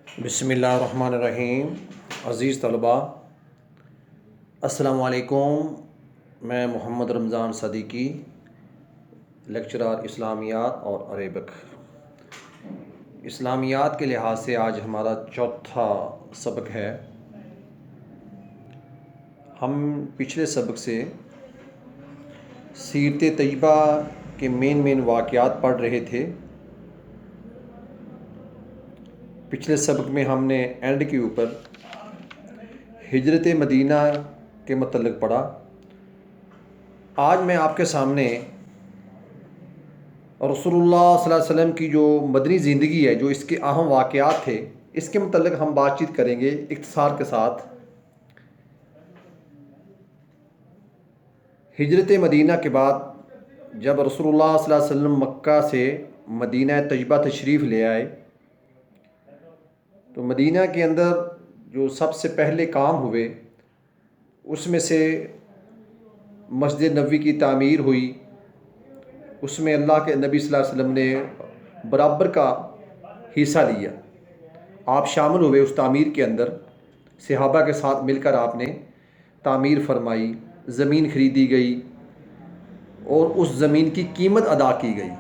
بسم اللہ الرحمن الرحیم۔ عزیز طلباء، السلام علیکم۔ میں محمد رمضان صدیقی، لیکچرر اسلامیات اور عربک۔ اسلامیات کے لحاظ سے آج ہمارا چوتھا سبق ہے۔ ہم پچھلے سبق سے سیرت طیبہ کے مین واقعات پڑھ رہے تھے۔ پچھلے سبق میں ہم نے اینڈ کے اوپر ہجرت مدینہ کے متعلق پڑھا۔ آج میں آپ کے سامنے رسول اللہ صلی اللہ علیہ وسلم کی جو مدنی زندگی ہے، جو اس کے اہم واقعات تھے، اس کے متعلق ہم بات چیت کریں گے اختصار کے ساتھ۔ ہجرت مدینہ کے بعد جب رسول اللہ صلی اللہ علیہ وسلم مکہ سے مدینہ طیبہ تشریف لے آئے، تو مدینہ کے اندر جو سب سے پہلے کام ہوئے اس میں سے مسجد نبوی کی تعمیر ہوئی۔ اس میں اللہ کے نبی صلی اللہ علیہ وسلم نے برابر کا حصہ لیا، آپ شامل ہوئے اس تعمیر کے اندر۔ صحابہ کے ساتھ مل کر آپ نے تعمیر فرمائی، زمین خریدی گئی اور اس زمین کی قیمت ادا کی گئی۔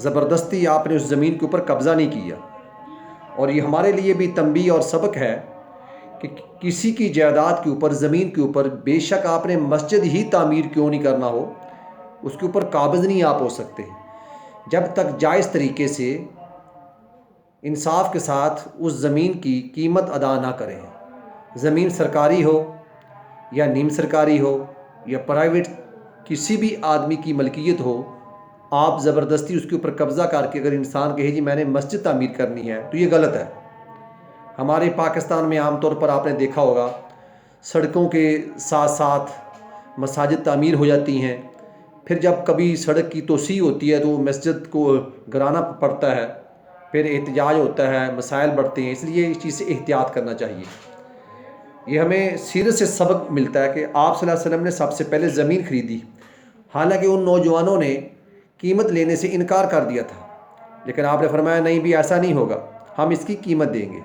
زبردستی آپ نے اس زمین کے اوپر قبضہ نہیں کیا۔ اور یہ ہمارے لیے بھی تنبیہ اور سبق ہے کہ کسی کی جائیداد کے اوپر، زمین کے اوپر، بے شک آپ نے مسجد ہی تعمیر کیوں نہیں کرنا ہو، اس کے اوپر قابض نہیں آپ ہو سکتے جب تک جائز طریقے سے انصاف کے ساتھ اس زمین کی قیمت ادا نہ کریں۔ زمین سرکاری ہو یا نیم سرکاری ہو یا پرائیویٹ کسی بھی آدمی کی ملکیت ہو، آپ زبردستی اس کے اوپر قبضہ کر کے اگر انسان کہے جی میں نے مسجد تعمیر کرنی ہے، تو یہ غلط ہے۔ ہمارے پاکستان میں عام طور پر آپ نے دیکھا ہوگا، سڑکوں کے ساتھ ساتھ مساجد تعمیر ہو جاتی ہیں، پھر جب کبھی سڑک کی توسیع ہوتی ہے تو مسجد کو گرانا پڑتا ہے، پھر احتجاج ہوتا ہے، مسائل بڑھتے ہیں۔ اس لیے اس چیز سے احتیاط کرنا چاہیے۔ یہ ہمیں سیرت سے سبق ملتا ہے کہ آپ صلی اللہ علیہ وسلم نے سب سے پہلے زمین خریدی، حالانکہ ان نوجوانوں نے قیمت لینے سے انکار کر دیا تھا، لیکن آپ نے فرمایا نہیں بھی ایسا نہیں ہوگا، ہم اس کی قیمت دیں گے۔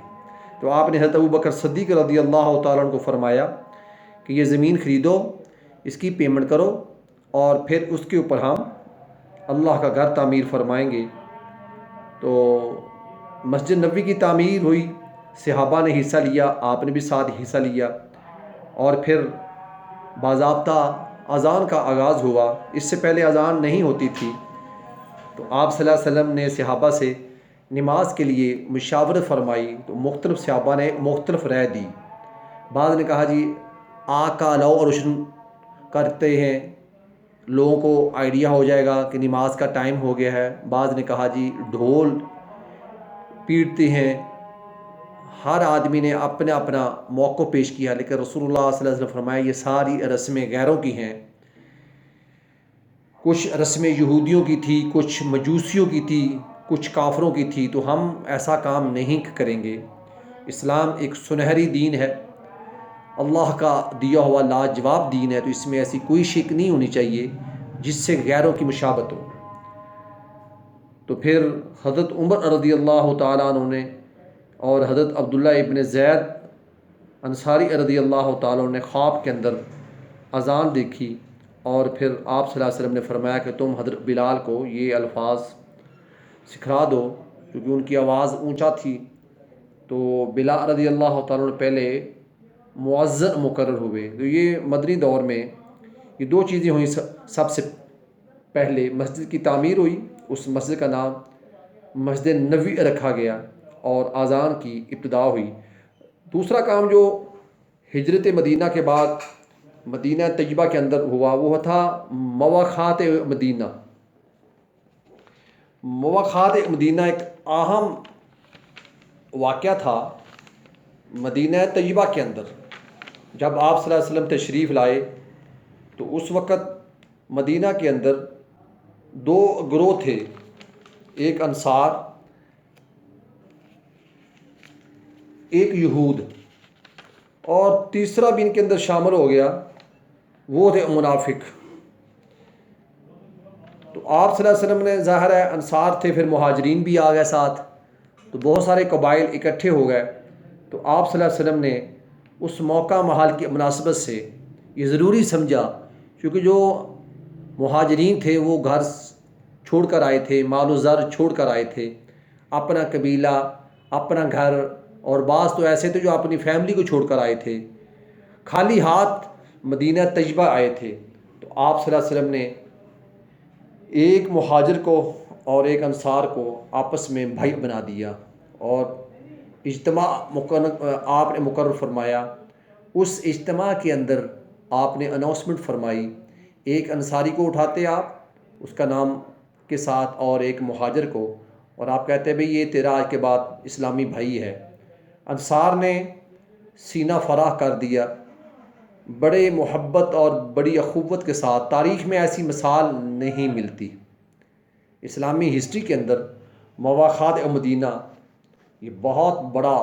تو آپ نے حضرت ابوبکر صدیق رضی اللہ تعالیٰ عنہ کو فرمایا کہ یہ زمین خریدو، اس کی پیمنٹ کرو، اور پھر اس کے اوپر ہم اللہ کا گھر تعمیر فرمائیں گے۔ تو مسجد نبوی کی تعمیر ہوئی، صحابہ نے حصہ لیا، آپ نے بھی ساتھ حصہ لیا، اور پھر باضابطہ اذان کا آغاز ہوا۔ اس سے پہلے اذان نہیں ہوتی تھی، تو آپ صلی اللہ علیہ وسلم نے صحابہ سے نماز کے لیے مشاورت فرمائی، تو مختلف صحابہ نے مختلف رائے دی۔ بعض نے کہا جی آگ کا علو روشن کرتے ہیں، لوگوں کو آئیڈیا ہو جائے گا کہ نماز کا ٹائم ہو گیا ہے۔ بعض نے کہا جی ڈھول پیٹتے ہیں۔ ہر آدمی نے اپنا اپنا موقع پیش کیا، لیکن رسول اللہ صلی اللہ علیہ وسلم فرمایا یہ ساری رسمیں غیروں کی ہیں۔ کچھ رسمیں یہودیوں کی تھی، کچھ مجوسیوں کی تھی، کچھ کافروں کی تھی، تو ہم ایسا کام نہیں کریں گے۔ اسلام ایک سنہری دین ہے، اللہ کا دیا ہوا لاجواب دین ہے، تو اس میں ایسی کوئی شک نہیں ہونی چاہیے جس سے غیروں کی مشابہت ہو۔ تو پھر حضرت عمر رضی اللہ تعالیٰ عنہ نے اور حضرت عبداللہ ابن زید انصاری رضی اللہ تعالیٰ عنہ نے خواب کے اندر اذان دیکھی، اور پھر آپ صلی اللہ علیہ وسلم نے فرمایا کہ تم حضرت بلال کو یہ الفاظ سکھا دو، کیونکہ ان کی آواز اونچا تھی۔ تو بلال رضی اللہ تعالیٰ عنہ پہلے مؤذن مقرر ہوئے۔ تو یہ مدنی دور میں یہ دو چیزیں ہوئیں۔ سب سے پہلے مسجد کی تعمیر ہوئی، اس مسجد کا نام مسجد نبوی رکھا گیا، اور اذان کی ابتدا ہوئی۔ دوسرا کام جو ہجرت مدینہ کے بعد مدینہ طیبہ کے اندر ہوا، وہ تھا مواخات مدینہ۔ مواخات مدینہ ایک اہم واقعہ تھا مدینہ طیبہ کے اندر۔ جب آپ صلی اللہ علیہ وسلم تشریف لائے تو اس وقت مدینہ کے اندر دو گروہ تھے، ایک انصار، ایک یہود، اور تیسرا بھی ان کے اندر شامل ہو گیا، وہ تھے منافق۔ تو آپ صلی اللہ علیہ وسلم نے، ظاہر ہے انصار تھے، پھر مہاجرین بھی آ گئے ساتھ، تو بہت سارے قبائل اکٹھے ہو گئے، تو آپ صلی اللہ علیہ وسلم نے اس موقع محال کی مناسبت سے یہ ضروری سمجھا، کیونکہ جو مہاجرین تھے وہ گھر چھوڑ کر آئے تھے، مال و زر چھوڑ کر آئے تھے، اپنا قبیلہ، اپنا گھر، اور بعض تو ایسے تھے جو اپنی فیملی کو چھوڑ کر آئے تھے، خالی ہاتھ مدینہ طیبہ آئے تھے۔ تو آپ صلی اللہ علیہ وسلم نے ایک مہاجر کو اور ایک انصار کو آپس میں بھائی بنا دیا، اور اجتماع آپ نے مقرر فرمایا۔ اس اجتماع کے اندر آپ نے اناؤنسمنٹ فرمائی، ایک انصاری کو اٹھاتے آپ اس کا نام کے ساتھ، اور ایک مہاجر کو، اور آپ کہتے ہیں بھئی یہ تیرا آج کے بعد اسلامی بھائی ہے۔ انصار نے سینہ فراخ کر دیا، بڑے محبت اور بڑی اخوت کے ساتھ۔ تاریخ میں ایسی مثال نہیں ملتی، اسلامی ہسٹری کے اندر مواخات مدینہ یہ بہت بڑا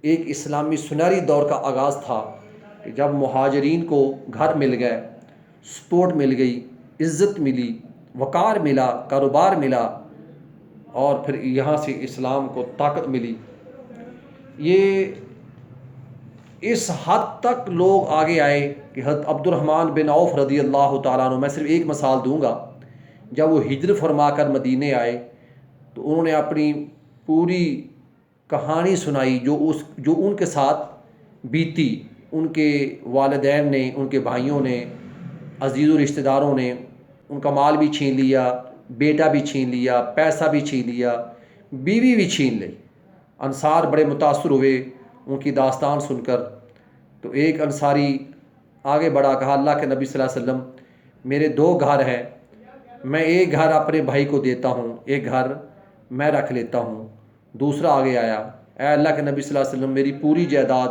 ایک اسلامی سنہری دور کا آغاز تھا، کہ جب مہاجرین کو گھر مل گئے، سپورٹ مل گئی، عزت ملی، وقار ملا، کاروبار ملا، اور پھر یہاں سے اسلام کو طاقت ملی۔ یہ اس حد تک لوگ آگے آئے کہ حضرت عبد الرحمن بن عوف رضی اللہ تعالیٰ عنہ، میں صرف ایک مثال دوں گا، جب وہ ہجرت فرما کر مدینے آئے تو انہوں نے اپنی پوری کہانی سنائی جو ان کے ساتھ بیتی، ان کے والدین نے، ان کے بھائیوں نے، عزیز و رشتہ داروں نے ان کا مال بھی چھین لیا، بیٹا بھی چھین لیا، پیسہ بھی چھین لیا، بیوی بھی چھین لی۔ انصار بڑے متاثر ہوئے ان کی داستان سن کر۔ تو ایک انصاری آگے بڑھا، کہا اللہ کے نبی صلی اللہ علیہ وسلم میرے دو گھر ہیں، میں ایک گھر اپنے بھائی کو دیتا ہوں، ایک گھر میں رکھ لیتا ہوں۔ دوسرا آگے آیا، اے اللہ کے نبی صلی اللہ علیہ وسلم میری پوری جائیداد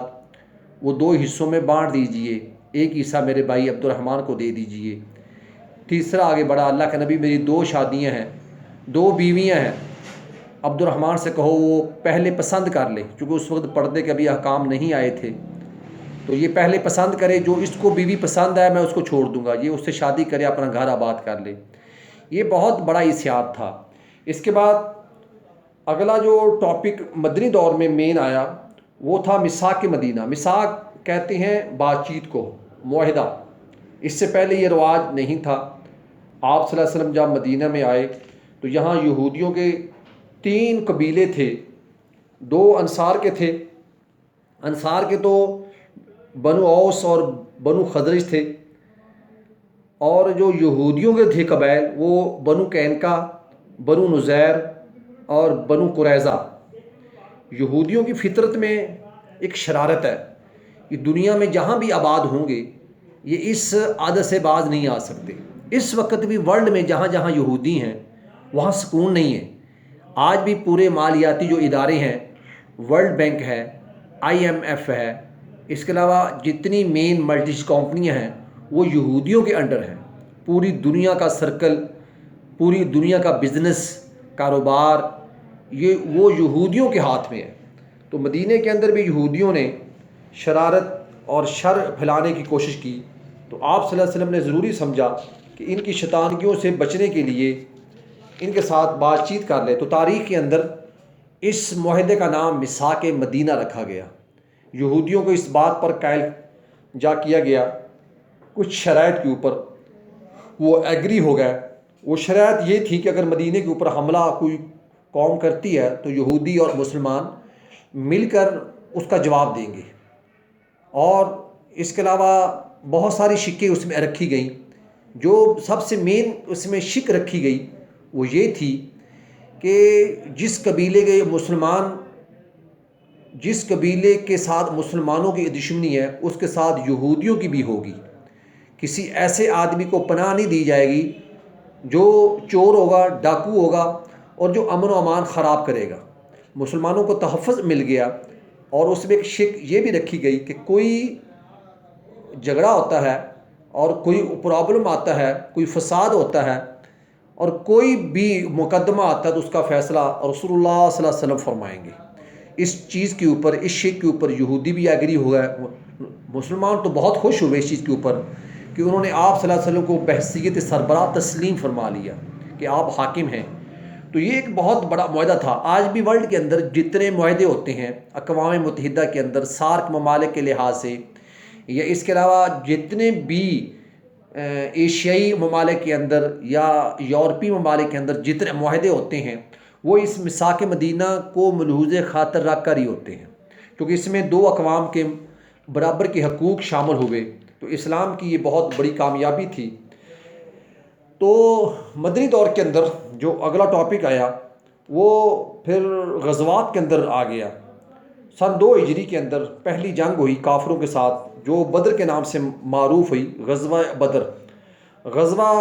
وہ دو حصوں میں بانٹ دیجئے، ایک حصہ میرے بھائی عبد الرحمن کو دے دیجئے۔ تیسرا آگے بڑھا، اللہ کے نبی میری دو شادیاں ہیں، دو بیویاں ہیں، عبد الرحمن سے کہو وہ پہلے پسند کر لے، چونکہ اس وقت پردے کے ابھی احکام نہیں آئے تھے، تو یہ پہلے پسند کرے، جو اس کو بیوی پسند ہے میں اس کو چھوڑ دوں گا، یہ اس سے شادی کرے، اپنا گھر آباد کر لے۔ یہ بہت بڑا اشاعت تھا۔ اس کے بعد اگلا جو ٹاپک مدنی دور میں مین آیا وہ تھا میثاق مدینہ۔ میثاق کہتے ہیں بات چیت کو، معاہدہ۔ اس سے پہلے یہ رواج نہیں تھا۔ آپ صلی اللہ علیہ وسلم جب مدینہ میں آئے تو یہاں یہودیوں کے 3 قبیلے تھے، 2 انصار کے تھے۔ انصار کے تو بنو اوس اور بنو خزرج تھے، اور جو یہودیوں کے تھے قبائل وہ بنو قینقاع، بنو نذیر اور بنو قریظہ۔ یہودیوں کی فطرت میں ایک شرارت ہے، کہ دنیا میں جہاں بھی آباد ہوں گے یہ اس عادت سے باز نہیں آ سکتے۔ اس وقت بھی ورلڈ میں جہاں جہاں یہودی ہیں وہاں سکون نہیں ہے۔ آج بھی پورے مالیاتی جو ادارے ہیں، ورلڈ بینک ہے، IMF ہے، اس کے علاوہ جتنی مین ملٹی کمپنیاں ہیں وہ یہودیوں کے انڈر ہیں۔ پوری دنیا کا سرکل، پوری دنیا کا بزنس، کاروبار، یہ وہ یہودیوں کے ہاتھ میں ہے۔ تو مدینہ کے اندر بھی یہودیوں نے شرارت اور شر پھیلانے کی کوشش کی، تو آپ صلی اللہ علیہ وسلم نے ضروری سمجھا کہ ان کی شیطانیوں سے بچنے کے لیے ان کے ساتھ بات چیت کر لے۔ تو تاریخ کے اندر اس معاہدے کا نام میثاق مدینہ رکھا گیا۔ یہودیوں کو اس بات پر قائل جا کیا گیا کچھ شرائط کے اوپر، وہ ایگری ہو گئے۔ وہ شرائط یہ تھی کہ اگر مدینہ کے اوپر حملہ کوئی قوم کرتی ہے تو یہودی اور مسلمان مل کر اس کا جواب دیں گے، اور اس کے علاوہ بہت ساری شکیں اس میں رکھی گئیں۔ جو سب سے مین اس میں شک رکھی گئی وہ یہ تھی کہ جس قبیلے کے ساتھ مسلمانوں کی دشمنی ہے اس کے ساتھ یہودیوں کی بھی ہوگی۔ کسی ایسے آدمی کو پناہ نہیں دی جائے گی جو چور ہوگا، ڈاکو ہوگا، اور جو امن و امان خراب کرے گا۔ مسلمانوں کو تحفظ مل گیا، اور اس میں ایک شک یہ بھی رکھی گئی کہ کوئی جھگڑا ہوتا ہے اور کوئی پرابلم آتا ہے، کوئی فساد ہوتا ہے، اور کوئی بھی مقدمہ آتا ہے تو اس کا فیصلہ رسول اللہ صلی اللہ علیہ وسلم فرمائیں گے۔ اس چیز کے اوپر، اس شک کے اوپر یہودی بھی ایگری ہو گئے۔ مسلمان تو بہت خوش ہوئے اس چیز کے اوپر کہ انہوں نے آپ صلی اللہ علیہ وسلم کو بحیثیت سربراہ تسلیم فرما لیا کہ آپ حاکم ہیں۔ تو یہ ایک بہت بڑا معاہدہ تھا۔ آج بھی ورلڈ کے اندر جتنے معاہدے ہوتے ہیں اقوام متحدہ کے اندر سارک ممالک کے لحاظ سے، یا اس کے علاوہ جتنے بھی ایشیائی ممالک کے اندر یا یورپی ممالک کے اندر جتنے معاہدے ہوتے ہیں، وہ اس میثاق مدینہ کو ملحوظ خاطر رکھ کر ہی ہوتے ہیں، کیونکہ اس میں دو اقوام کے برابر کے حقوق شامل ہوئے۔ تو اسلام کی یہ بہت بڑی کامیابی تھی۔ تو مدنی دور کے اندر جو اگلا ٹاپک آیا وہ پھر غزوات کے اندر آ گیا۔ سن 2 ہجری کے اندر پہلی جنگ ہوئی کافروں کے ساتھ، جو بدر کے نام سے معروف ہوئی، غزوہ بدر۔ غزوہ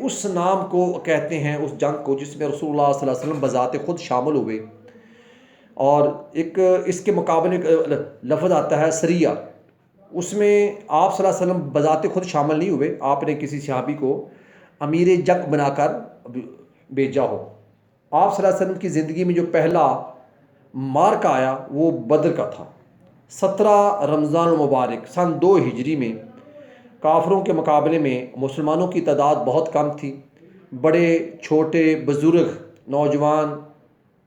اس نام کو کہتے ہیں اس جنگ کو جس میں رسول اللہ صلی اللہ علیہ وسلم بذات خود شامل ہوئے۔ اور ایک اس کے مقابلے لفظ آتا ہے سریہ، اس میں آپ صلی اللہ علیہ وسلم بذات خود شامل نہیں ہوئے، آپ نے کسی صحابی کو امیر جنگ بنا کر بھیجا ہو۔ آپ صلی اللہ علیہ وسلم کی زندگی میں جو پہلا مارکا آیا وہ بدر کا تھا۔ 17 رمضان المبارک سن 2 ہجری میں کافروں کے مقابلے میں مسلمانوں کی تعداد بہت کم تھی۔ بڑے چھوٹے بزرگ نوجوان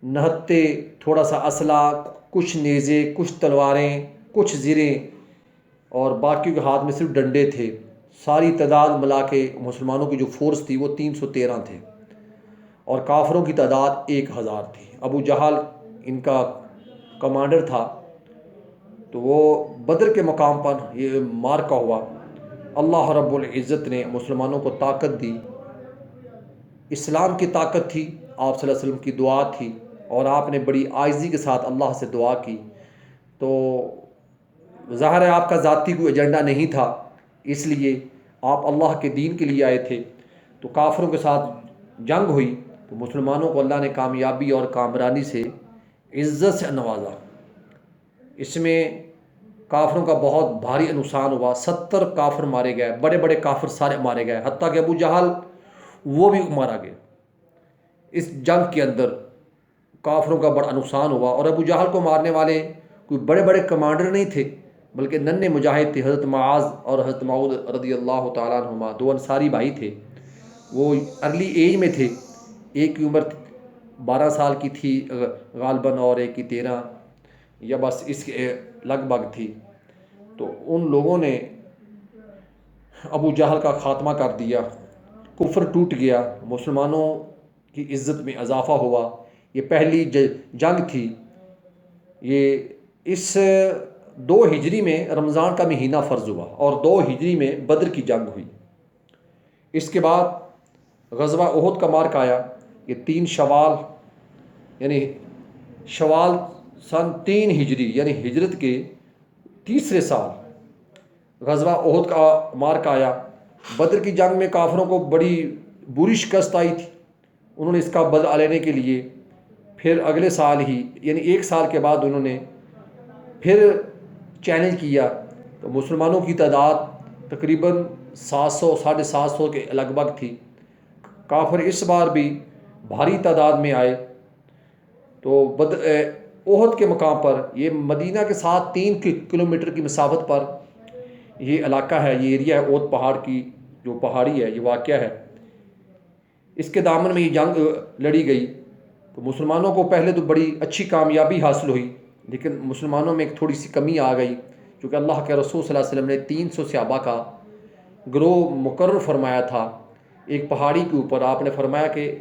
نہتے، تھوڑا سا اسلحہ، کچھ نیزے، کچھ تلواریں، کچھ زریں، اور باقی کے ہاتھ میں صرف ڈنڈے تھے۔ ساری تعداد ملا کے مسلمانوں کی جو فورس تھی وہ 313 تھے، اور کافروں کی تعداد 1000 تھی۔ ابو جہل ان کا کمانڈر تھا۔ تو وہ بدر کے مقام پر یہ مارکا ہوا۔ اللہ رب العزت نے مسلمانوں کو طاقت دی، اسلام کی طاقت تھی، آپ صلی اللہ علیہ وسلم کی دعا تھی، اور آپ نے بڑی عاجزی کے ساتھ اللہ سے دعا کی۔ تو ظاہر ہے آپ کا ذاتی کوئی ایجنڈا نہیں تھا، اس لیے آپ اللہ کے دین کے لیے آئے تھے۔ تو کافروں کے ساتھ جنگ ہوئی تو مسلمانوں کو اللہ نے کامیابی اور کامرانی سے عزت سے نوازا۔ اس میں کافروں کا بہت بھاری نقصان ہوا، 70 کافر مارے گئے، بڑے بڑے کافر سارے مارے گئے، حتیٰ کہ ابو جہل وہ بھی مارا گیا۔ اس جنگ کے اندر کافروں کا بڑا نقصان ہوا، اور ابو جہل کو مارنے والے کوئی بڑے بڑے کمانڈر نہیں تھے، بلکہ ننھے مجاہد تھے، حضرت معاذ اور حضرت معود رضی اللہ تعالیٰ عنہما، 2 انصاری بھائی تھے۔ وہ ارلی ایج میں تھے، ایک کی عمر 12 سال کی تھی غالباً، اور ایک کی 13 یا بس اس کے لگ بھگ تھی۔ تو ان لوگوں نے ابو جہل کا خاتمہ کر دیا، کفر ٹوٹ گیا، مسلمانوں کی عزت میں اضافہ ہوا۔ یہ پہلی جنگ تھی۔ یہ اس 2 ہجری میں رمضان کا مہینہ فرض ہوا، اور 2 ہجری میں بدر کی جنگ ہوئی۔ اس کے بعد غزوہ احد کا مارکا آیا۔ یہ 3 شوال یعنی شوال سن 3 ہجری یعنی ہجرت کے تیسرے سال غزوہ احد کا مارکا آیا۔ بدر کی جنگ میں کافروں کو بڑی بری شکست آئی تھی۔ انہوں نے اس کا بدلہ لینے کے لیے پھر اگلے سال ہی یعنی 1 سال کے بعد انہوں نے پھر چیلنج کیا۔ تو مسلمانوں کی تعداد تقریباً 700 750 کے لگ بھگ تھی۔ کافر اس بار بھی بھاری تعداد میں آئے۔ تو احد کے مقام پر، یہ مدینہ کے ساتھ 3 کلومیٹر کی مسافت پر یہ علاقہ ہے، یہ ایریا ہے، احد پہاڑ کی جو پہاڑی ہے، یہ واقعہ ہے۔ اس کے دامن میں یہ جنگ لڑی گئی۔ تو مسلمانوں کو پہلے تو بڑی اچھی کامیابی حاصل ہوئی، لیکن مسلمانوں میں ایک تھوڑی سی کمی آ گئی، کیونکہ اللہ کے رسول صلی اللہ علیہ وسلم نے 300 صحابہ کا گروہ مقرر فرمایا تھا ایک پہاڑی کے اوپر۔ آپ نے فرمایا کہ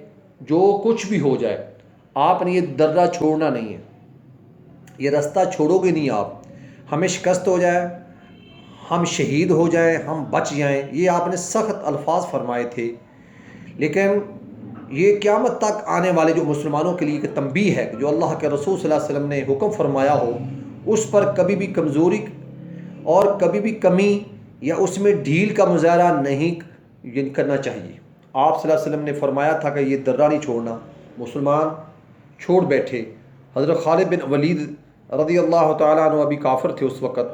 جو کچھ بھی ہو جائے آپ نے یہ درہ چھوڑنا نہیں ہے، یہ رستہ چھوڑو گے نہیں آپ، ہمیں شکست ہو جائے، ہم شہید ہو جائیں، ہم بچ جائیں، یہ آپ نے سخت الفاظ فرمائے تھے۔ لیکن یہ قیامت تک آنے والے جو مسلمانوں کے لیے ایک تنبیہ ہے کہ جو اللہ کے رسول صلی اللہ علیہ وسلم نے حکم فرمایا ہو اس پر کبھی بھی کمزوری اور کبھی بھی کمی یا اس میں ڈھیل کا مظاہرہ نہیں کرنا چاہیے۔ آپ صلی اللہ علیہ وسلم نے فرمایا تھا کہ یہ درہ نہیں چھوڑنا، مسلمان چھوڑ بیٹھے۔ حضرت خالد بن ولید رضی اللہ تعالیٰ عنہ ابھی کافر تھے اس وقت،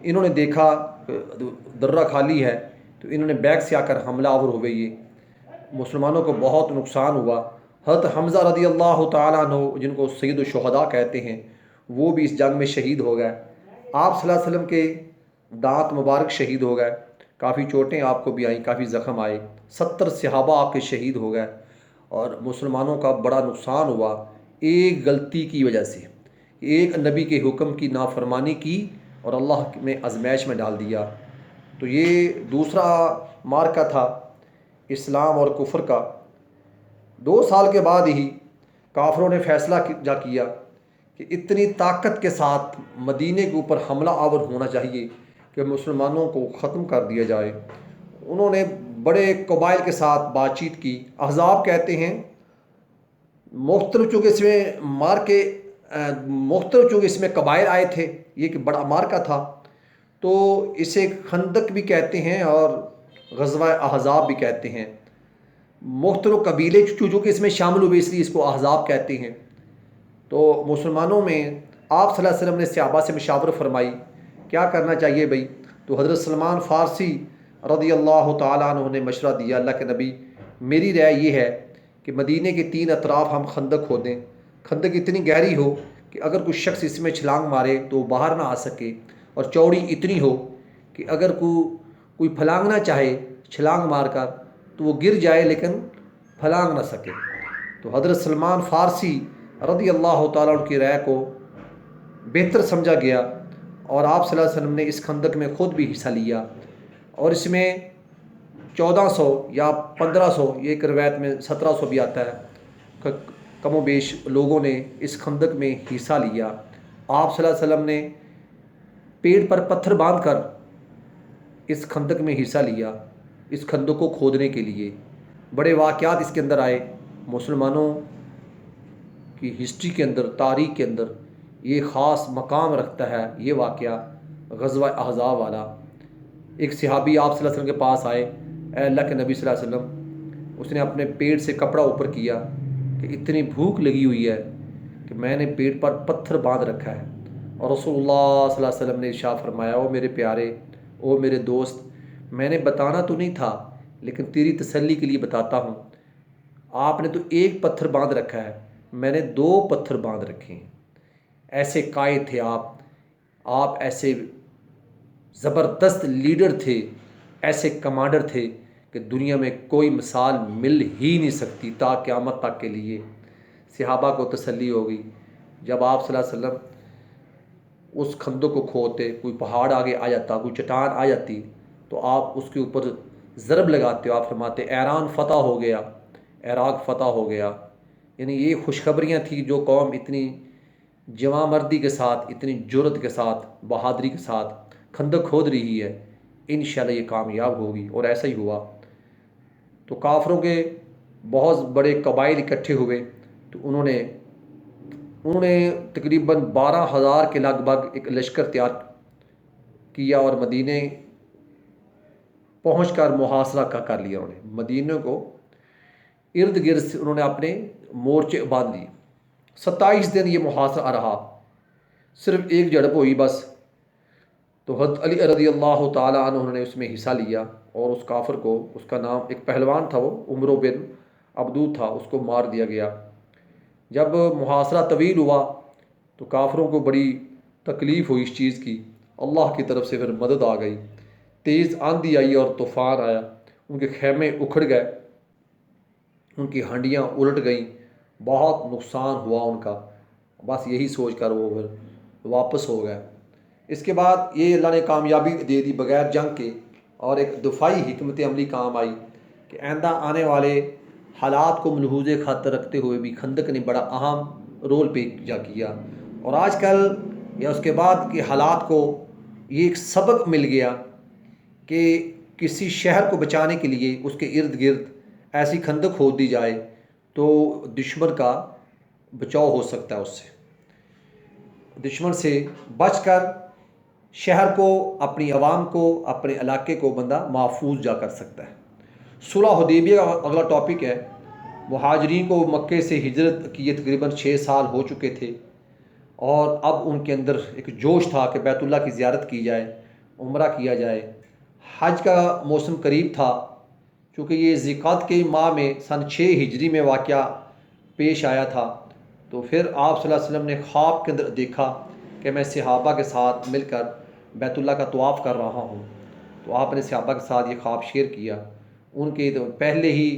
انہوں نے دیکھا درہ خالی ہے تو انہوں نے بیک سے آ کر حملہ آور ہوئے، یہ مسلمانوں کو بہت نقصان ہوا۔ حضرت حمزہ رضی اللہ تعالیٰ عنہ جن کو سید الشہداء کہتے ہیں، وہ بھی اس جنگ میں شہید ہو گئے۔ آپ صلی اللہ علیہ وسلم کے دانت مبارک شہید ہو گئے، کافی چوٹیں آپ کو بھی آئیں، کافی زخم آئے، 70 صحابہ آپ کے شہید ہو گئے، اور مسلمانوں کا بڑا نقصان ہوا ایک غلطی کی وجہ سے، ایک نبی کے حکم کی نافرمانی کی اور اللہ میں آزمائش میں ڈال دیا۔ تو یہ دوسرا مارکا تھا اسلام اور کفر کا۔ 2 سال کے بعد ہی کافروں نے فیصلہ کیا کہ اتنی طاقت کے ساتھ مدینے کے اوپر حملہ آور ہونا چاہیے کہ مسلمانوں کو ختم کر دیا جائے۔ انہوں نے بڑے قبائل کے ساتھ بات چیت کی، احزاب کہتے ہیں، مختلف چونکہ اس میں مختلف چونکہ اس میں قبائل آئے تھے، یہ ایک بڑا مارکا تھا، تو اسے خندق بھی کہتے ہیں اور غزوہ احزاب بھی کہتے ہیں۔ مختلف قبیلے چونکہ اس میں شامل ہوئے اس لیے اس کو احزاب کہتے ہیں۔ تو مسلمانوں میں آپ صلی اللہ علیہ وسلم نے صحابہ سے مشاورت فرمائی کیا کرنا چاہیے بھائی؟ تو حضرت سلمان فارسی رضی اللہ تعالیٰ عنہ نے مشورہ دیا، اللہ کے نبی میری رائے یہ ہے کہ مدینے کے 3 اطراف ہم خندق کھودیں، خندق اتنی گہری ہو کہ اگر کوئی شخص اس میں چھلانگ مارے تو وہ باہر نہ آ سکے، اور چوڑی اتنی ہو کہ اگر کوئی پھلانگنا چاہے چھلانگ مار کر تو وہ گر جائے لیکن پھلانگ نہ سکے۔ تو حضرت سلمان فارسی رضی اللہ تعالیٰ عنہ کی رائے کو بہتر سمجھا گیا، اور آپ صلی اللہ علیہ وسلم نے اس خندق میں خود بھی حصہ لیا، اور اس میں 1400 یا 1500، یہ ایک روایت میں 1700 بھی آتا ہے، کم و بیش لوگوں نے اس خندق میں حصہ لیا۔ آپ صلی اللہ علیہ وسلم نے پیڑ پر پتھر باندھ کر اس خندق میں حصہ لیا، اس خندق کو کھودنے کے لیے۔ بڑے واقعات اس کے اندر آئے، مسلمانوں کی ہسٹری کے اندر، تاریخ کے اندر یہ خاص مقام رکھتا ہے یہ واقعہ غزوہ احزاب والا۔ ایک صحابی آپ صلی اللہ علیہ وسلم کے پاس آئے، اے اللہ کے نبی صلی اللہ علیہ وسلم، اس نے اپنے پیٹ سے کپڑا اوپر کیا کہ اتنی بھوک لگی ہوئی ہے کہ میں نے پیٹ پر پتھر باندھ رکھا ہے، اور رسول اللہ صلی اللہ علیہ وسلم نے ارشاد فرمایا، او میرے پیارے، او میرے دوست، میں نے بتانا تو نہیں تھا لیکن تیری تسلی کے لیے بتاتا ہوں، آپ نے تو ایک پتھر باندھ رکھا ہے، میں نے 2 پتھر باندھ رکھے ہیں۔ ایسے قائد تھے آپ ایسے زبردست لیڈر تھے، ایسے کمانڈر تھے کہ دنیا میں کوئی مثال مل ہی نہیں سکتی تا قیامت تک کے لیے۔ صحابہ کو تسلی ہوگی جب آپ صلی اللہ علیہ وسلم اس خندق کو کھودتے، کوئی پہاڑ آگے آ جاتا، کوئی چٹان آ جاتی تو آپ اس کے اوپر ضرب لگاتے ہو، آپ فرماتے ایران فتح ہو گیا، عراق فتح ہو گیا۔ یعنی یہ خوشخبریاں تھیں جو قوم اتنی جواں مردی کے ساتھ، اتنی جرت کے ساتھ، بہادری کے ساتھ خندق کھود رہی ہے، انشاءاللہ یہ کامیاب ہوگی، اور ایسا ہی ہوا۔ تو کافروں کے بہت بڑے قبائل اکٹھے ہوئے، تو انہوں نے تقریباً 12,000 کے لگ بھگ ایک لشکر تیار کیا، اور مدینے پہنچ کر محاصرہ کر لیا۔ انہوں نے مدینے کو ارد گرد سے انہوں نے اپنے مورچے باندھ لیے۔ 27 دن یہ محاصرہ رہا، صرف ایک جھڑپ ہوئی بس، تو حضرت علی رضی اللہ تعالیٰ عنہ نے اس میں حصہ لیا، اور اس کافر کو، اس کا نام ایک پہلوان تھا، وہ عمرو بن عبدود تھا، اس کو مار دیا گیا۔ جب محاصرہ طویل ہوا تو کافروں کو بڑی تکلیف ہوئی اس چیز کی، اللہ کی طرف سے پھر مدد آ گئی، تیز آندھی آئی اور طوفان آیا، ان کے خیمے اکھڑ گئے، ان کی ہنڈیاں الٹ گئیں، بہت نقصان ہوا ان کا، بس یہی سوچ کر وہ پھر واپس ہو گئے۔ اس کے بعد یہ اللہ نے کامیابی دے دی بغیر جنگ کے، اور ایک دفاعی حکمت عملی کام آئی کہ آئندہ آنے والے حالات کو ملحوظ خاطر رکھتے ہوئے بھی خندق نے بڑا اہم رول پلے کیا۔ اور آج کل یا اس کے بعد کے حالات کو یہ ایک سبق مل گیا کہ کسی شہر کو بچانے کے لیے اس کے ارد گرد ایسی خندق کھود دی جائے تو دشمن کا بچاؤ ہو سکتا ہے، اس سے دشمن سے بچ کر شہر کو، اپنی عوام کو، اپنے علاقے کو بندہ محفوظ جا کر سکتا ہے۔ صلح حدیبیہ کا اگلا ٹاپک ہے۔ مہاجرین کو مکے سے ہجرت کیے تقریباً 6 سال ہو چکے تھے، اور اب ان کے اندر ایک جوش تھا کہ بیت اللہ کی زیارت کی جائے، عمرہ کیا جائے۔ حج کا موسم قریب تھا، چونکہ یہ ذی القعدہ کے ماہ میں سن 6 ہجری میں واقعہ پیش آیا تھا، تو پھر آپ صلی اللہ علیہ وسلم نے خواب کے اندر دیکھا کہ میں صحابہ کے ساتھ مل کر بیت اللہ کا طواف کر رہا ہوں، تو آپ نے صحابہ کے ساتھ یہ خواب شیئر کیا۔ ان کے تو پہلے ہی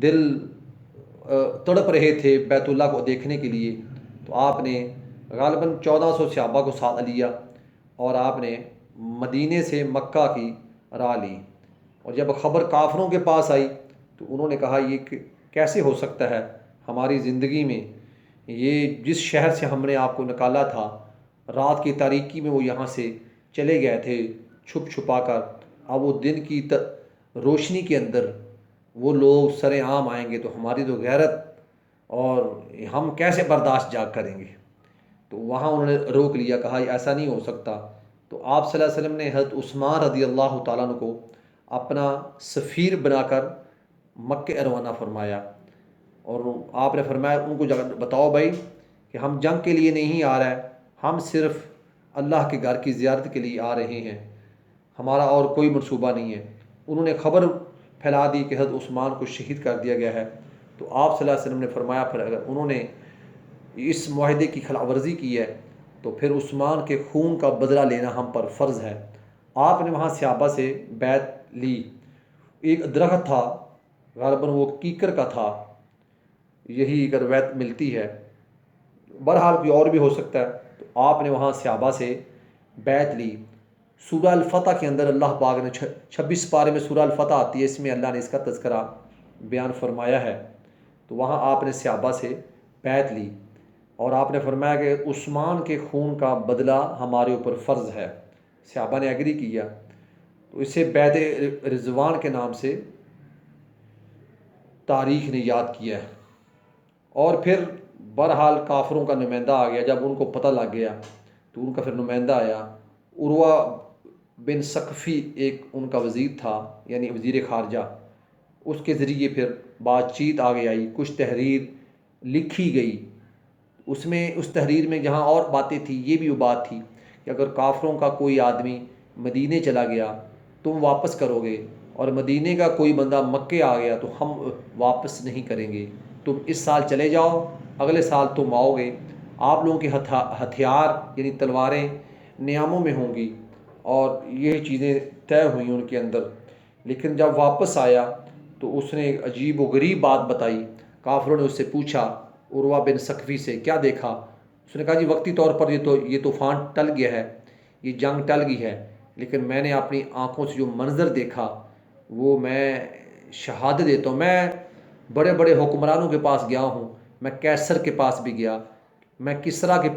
دل تڑپ رہے تھے بیت اللہ کو دیکھنے کے لیے، تو آپ نے غالباً 1400 صحابہ کو ساتھ لیا اور آپ نے مدینے سے مکہ کی راہ لی۔ اور جب خبر کافروں کے پاس آئی تو انہوں نے کہا یہ کیسے ہو سکتا ہے ہماری زندگی میں، یہ جس شہر سے ہم نے آپ کو نکالا تھا، رات کی تاریکی میں وہ یہاں سے چلے گئے تھے چھپ چھپا کر، اب وہ دن کی روشنی کے اندر وہ لوگ سر عام آئیں گے تو ہماری تو غیرت اور ہم کیسے برداشت کریں گے۔ تو وہاں انہوں نے روک لیا، کہا یہ ایسا نہیں ہو سکتا۔ تو آپ صلی اللہ علیہ وسلم نے حضرت عثمان رضی اللہ تعالیٰ عنہ کو اپنا سفیر بنا کر مکہ روانہ فرمایا، اور آپ نے فرمایا ان کو بتاؤ بھائی کہ ہم جنگ کے لیے نہیں آ رہے، ہم صرف اللہ کے گھر کی زیارت کے لیے آ رہے ہیں، ہمارا اور کوئی منصوبہ نہیں ہے۔ انہوں نے خبر پھیلا دی کہ حضرت عثمان کو شہید کر دیا گیا ہے۔ تو آپ صلی اللہ علیہ وسلم نے فرمایا پھر اگر انہوں نے اس معاہدے کی خلاف ورزی کی ہے تو پھر عثمان کے خون کا بدلہ لینا ہم پر فرض ہے۔ آپ نے وہاں صحابہ سے بیعت لی۔ ایک درخت تھا، غالباً وہ کیکر کا تھا، یہی اگر بیعت ملتی ہے، بہرحال کوئی اور بھی ہو سکتا ہے۔ تو آپ نے وہاں صحابہ سے بیعت لی۔ سورہ الفتح کے اندر اللہ پاک نے 26 پارے میں سورہ الفتح آتی ہے، اس میں اللہ نے اس کا تذکرہ بیان فرمایا ہے۔ تو وہاں آپ نے صحابہ سے بیعت لی اور آپ نے فرمایا کہ عثمان کے خون کا بدلہ ہمارے اوپر فرض ہے۔ صحابہ نے ایگری کیا، تو اسے بیعت رضوان کے نام سے تاریخ نے یاد کیا ہے۔ اور پھر بہرحال کافروں کا نمائندہ آ گیا، جب ان کو پتہ لگ گیا تو ان کا پھر نمائندہ آیا، عروہ بن ثقفی ایک ان کا وزیر تھا، یعنی وزیر خارجہ، اس کے ذریعے پھر بات چیت آگے آئی، کچھ تحریر لکھی گئی۔ اس میں اس تحریر میں جہاں اور باتیں تھیں، یہ بھی وہ بات تھی کہ اگر کافروں کا کوئی آدمی مدینے چلا گیا تم واپس کرو گے، اور مدینے کا کوئی بندہ مکے آ گیا تو ہم واپس نہیں کریں گے، تم اس سال چلے جاؤ، اگلے سال تم آؤ گے، آپ لوگوں کے ہتھیار یعنی تلواریں نیاموں میں ہوں گی، اور یہ چیزیں طے ہوئیں ان کے اندر۔ لیکن جب واپس آیا تو اس نے ایک عجیب و غریب بات بتائی۔ کافروں نے اس سے پوچھا عروہ بن ثقفی سے کیا دیکھا؟ اس نے کہا جی وقتی طور پر یہ طوفان ٹل گیا ہے، یہ جنگ ٹل گئی ہے، لیکن میں نے اپنی آنکھوں سے جو منظر دیکھا وہ میں شہادت دیتا ہوں، میں بڑے بڑے حکمرانوں کے پاس گیا ہوں، میں کیسر کے پاس بھی گیا، میں کسریٰ کے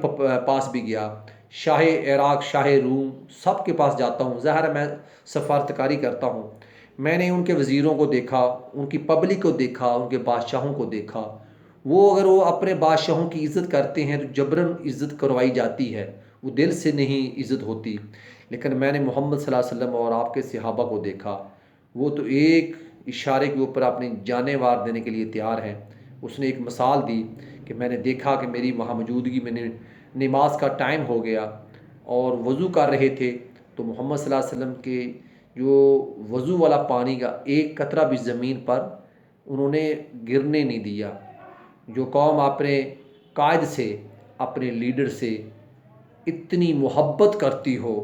پاس بھی گیا، شاہ عراق، شاہ روم، سب کے پاس جاتا ہوں، ظاہر ہے میں سفارتکاری کرتا ہوں۔ میں نے ان کے وزیروں کو دیکھا، ان کی پبلک کو دیکھا، ان کے بادشاہوں کو دیکھا، وہ اگر وہ اپنے بادشاہوں کی عزت کرتے ہیں تو جبراً عزت کروائی جاتی ہے، وہ دل سے نہیں عزت ہوتی۔ لیکن میں نے محمد صلی اللہ علیہ وسلم اور آپ کے صحابہ کو دیکھا، وہ تو ایک اشارے کے اوپر اپنی جانیں وار دینے کے لیے تیار ہیں۔ اس نے ایک مثال دی کہ میں نے دیکھا کہ میری وہاں موجودگی میں نے نماز کا ٹائم ہو گیا اور وضو کر رہے تھے تو محمد صلی اللہ علیہ وسلم کے جو وضو والا پانی کا ایک قطرہ بھی زمین پر انہوں نے گرنے نہیں دیا۔ جو قوم اپنے قائد سے، اپنے لیڈر سے اتنی محبت کرتی ہو،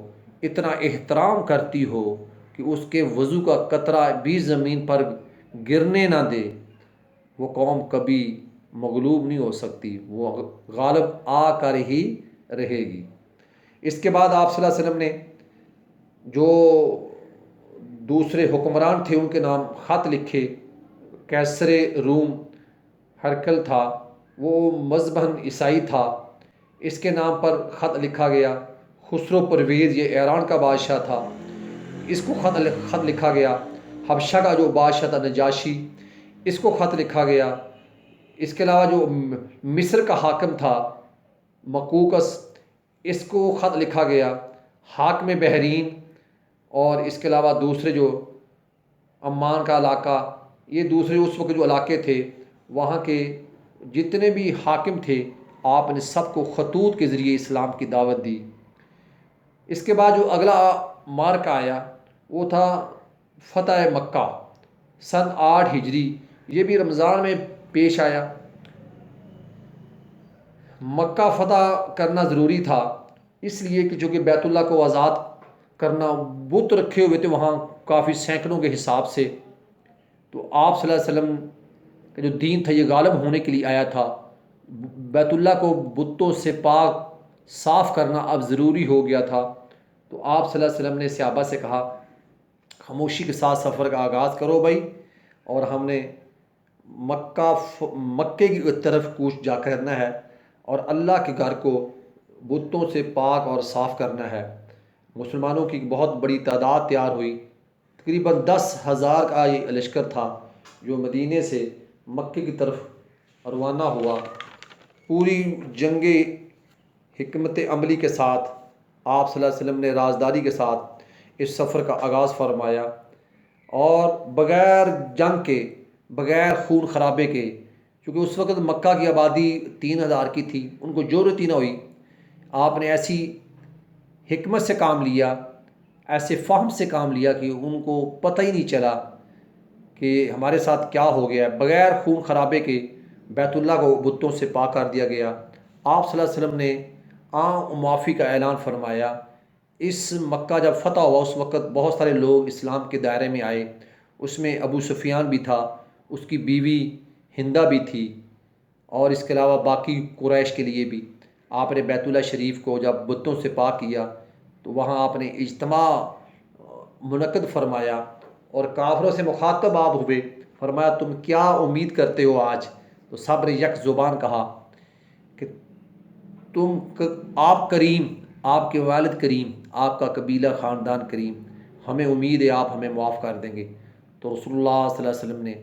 اتنا احترام کرتی ہو کہ اس کے وضو کا قطرہ بھی زمین پر گرنے نہ دے، وہ قوم کبھی مغلوب نہیں ہو سکتی، وہ غالب آ کر ہی رہے گی۔ اس کے بعد آپ صلی اللہ علیہ وسلم نے جو دوسرے حکمران تھے ان کے نام خط لکھے۔ کیسر روم ہرکل تھا، وہ مذہباً عیسائی تھا، اس کے نام پر خط لکھا گیا۔ خسرو پرویز یہ ایران کا بادشاہ تھا، اس کو خط لکھا گیا۔ حبشہ کا جو بادشاہ تھا نجاشی، اس کو خط لکھا گیا۔ اس کے علاوہ جو مصر کا حاکم تھا مقوقس، اس کو خط لکھا گیا۔ حاکم بحرین اور اس کے علاوہ دوسرے جو عمان کا علاقہ، یہ دوسرے اس وقت جو علاقے تھے وہاں کے جتنے بھی حاکم تھے آپ نے سب کو خطوط کے ذریعے اسلام کی دعوت دی۔ اس کے بعد جو اگلا مارکہ آیا وہ تھا فتح مکہ سن 8 ہجری، یہ بھی رمضان میں پیش آیا۔ مکہ فتح کرنا ضروری تھا اس لیے کہ چونکہ بیت اللہ کو آزاد کرنا، بت رکھے ہوئے تھے وہاں کافی سینکڑوں کے حساب سے، تو آپ صلی اللہ علیہ وسلم کہ جو دین تھا یہ غالب ہونے کے لیے آیا تھا، بیت اللہ کو بتوں سے پاک صاف کرنا اب ضروری ہو گیا تھا، تو آپ صلی اللہ علیہ وسلم نے صحابہ سے کہا خاموشی کے ساتھ سفر کا آغاز کرو بھائی، اور ہم نے مکے کی طرف کوچ جا کرنا ہے اور اللہ کے گھر کو بتوں سے پاک اور صاف کرنا ہے۔ مسلمانوں کی بہت بڑی تعداد تیار ہوئی، تقریباً 10,000 کا یہ لشکر تھا جو مدینے سے مکے کی طرف روانہ ہوا۔ پوری جنگ حکمت عملی کے ساتھ آپ صلی اللہ علیہ وسلم نے رازداری کے ساتھ اس سفر کا آغاز فرمایا، اور بغیر جنگ کے، بغیر خون خرابے کے، کیونکہ اس وقت مکہ کی آبادی 3,000 کی تھی، ان کو ضرورت ہی نہ ہوئی، آپ نے ایسی حکمت سے کام لیا، ایسے فہم سے کام لیا کہ ان کو پتہ ہی نہیں چلا کہ ہمارے ساتھ کیا ہو گیا۔ بغیر خون خرابے کے بیت اللہ کو بتوں سے پاک کر دیا گیا۔ آپ صلی اللہ علیہ وسلم نے عام معافی کا اعلان فرمایا۔ اس مکہ جب فتح ہوا اس وقت بہت سارے لوگ اسلام کے دائرے میں آئے، اس میں ابو سفیان بھی تھا، اس کی بیوی ہندہ بھی تھی، اور اس کے علاوہ باقی قریش کے لیے بھی آپ نے بیت اللہ شریف کو جب بتوں سے پاک کیا تو وہاں آپ نے اجتماع منعقد فرمایا اور کافروں سے مخاطب آپ ہوئے، فرمایا تم کیا امید کرتے ہو آج؟ تو سب نے یک زبان کہا کہ آپ کریم، آپ کے والد کریم، آپ کا قبیلہ خاندان کریم، ہمیں امید ہے آپ ہمیں معاف کر دیں گے۔ تو رسول اللہ صلی اللہ علیہ وسلم نے